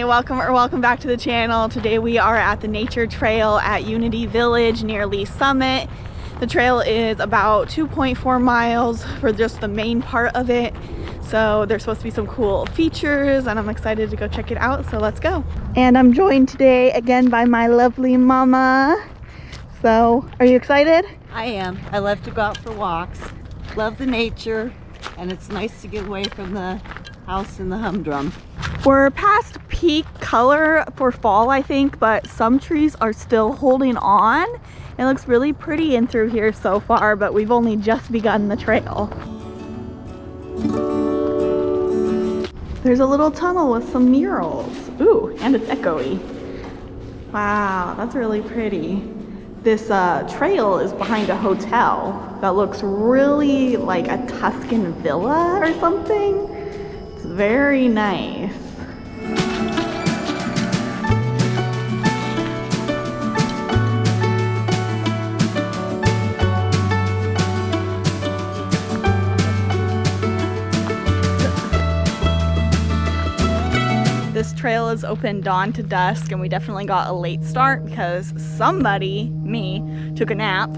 welcome back to the channel. Today we are at the nature trail at Unity Village near Lee Summit. The trail is about 2.4 miles for just the main part of it. So there's supposed to be some cool features and I'm excited to go check it out, so let's go. And I'm joined today again by my lovely mama. So, are you excited? I am. I love to go out for walks, love the nature, and it's nice to get away from the house and the humdrum. We're past peak color for fall, I think, but some trees are still holding on. It looks really pretty in through here so far, but we've only just begun the trail. There's a little tunnel with some murals. Ooh, and it's echoey. Wow, that's really pretty. This trail is behind a hotel that looks really like a Tuscan villa or something. It's very nice. This trail is open dawn to dusk, and we definitely got a late start because somebody, me, took a nap.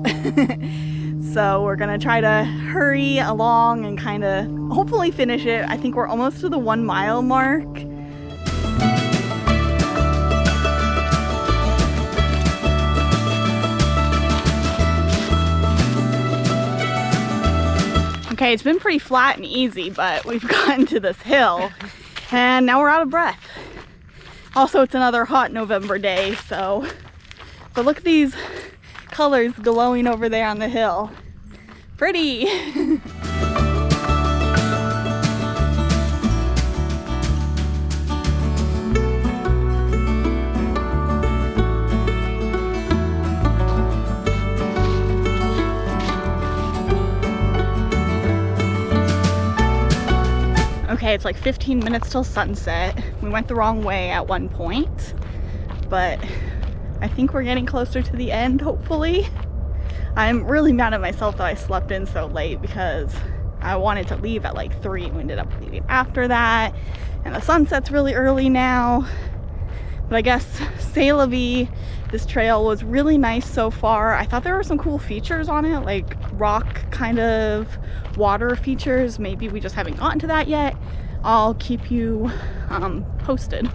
So we're gonna try to hurry along and kind of hopefully finish it. I think we're almost to the 1 mile mark. Okay, it's been pretty flat and easy, but we've gotten to this hill and now we're out of breath. Also, it's another hot November day, so, but look at these colors glowing over there on the hill. Pretty. Okay, it's like 15 minutes till sunset. We went the wrong way at one point, but I think we're getting closer to the end, hopefully. I'm really mad at myself that I slept in so late because I wanted to leave at like 3. We ended up leaving after that, and the sunset's really early now. But I guess c'est la vie. This trail was really nice so far. I thought there were some cool features on it, like rock kind of water features. Maybe we just haven't gotten to that yet. I'll keep you posted.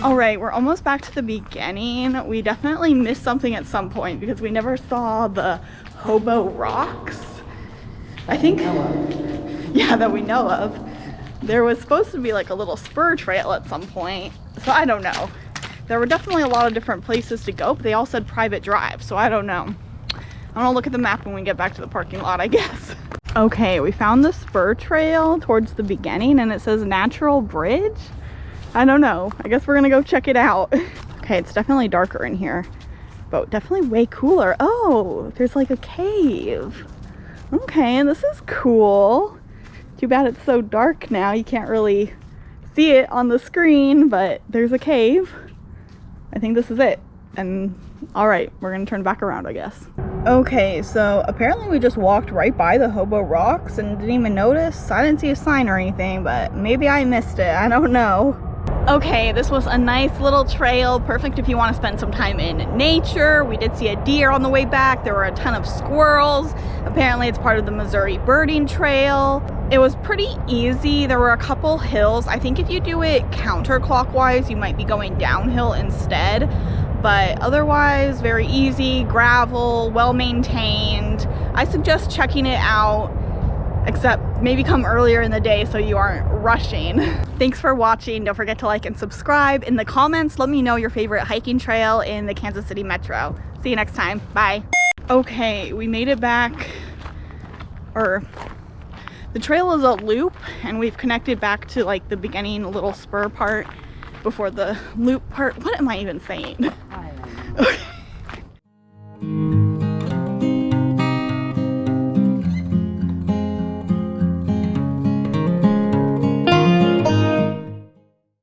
All right, we're almost back to the beginning. We definitely missed something at some point because we never saw the hobo rocks. I think, yeah, that we know of. There was supposed to be like a little spur trail at some point, so I don't know. There were definitely a lot of different places to go, but they all said private drive, so I don't know. I'm gonna look at the map when we get back to the parking lot, I guess. Okay, we found the spur trail towards the beginning and it says natural bridge. I don't know. I guess we're gonna go check it out. Okay, it's definitely darker in here, but definitely way cooler. Oh, there's like a cave. Okay, and this is cool. Too bad it's so dark now. You can't really see it on the screen, but there's a cave. I think this is it. And all right, we're gonna turn back around, I guess. Okay, so apparently we just walked right by the hobo rocks and didn't even notice. I didn't see a sign or anything, but maybe I missed it. I don't know. Okay, this was a nice little trail, perfect if you want to spend some time in nature. We did see a deer on the way back. There were a ton of squirrels. Apparently it's part of the Missouri birding trail. It was pretty easy. There were a couple hills. I think if you do it counterclockwise, you might be going downhill instead. But otherwise, very easy, gravel, well maintained. I suggest checking it out, except maybe come earlier in the day so you aren't rushing. Thanks for watching. Don't forget to like and subscribe. In the comments, let me know your favorite hiking trail in the Kansas City Metro. See you next time. Bye. Okay, we made it back, or the trail is a loop and we've connected back to like the beginning little spur part before the loop part. What am I even saying? I don't know. Okay.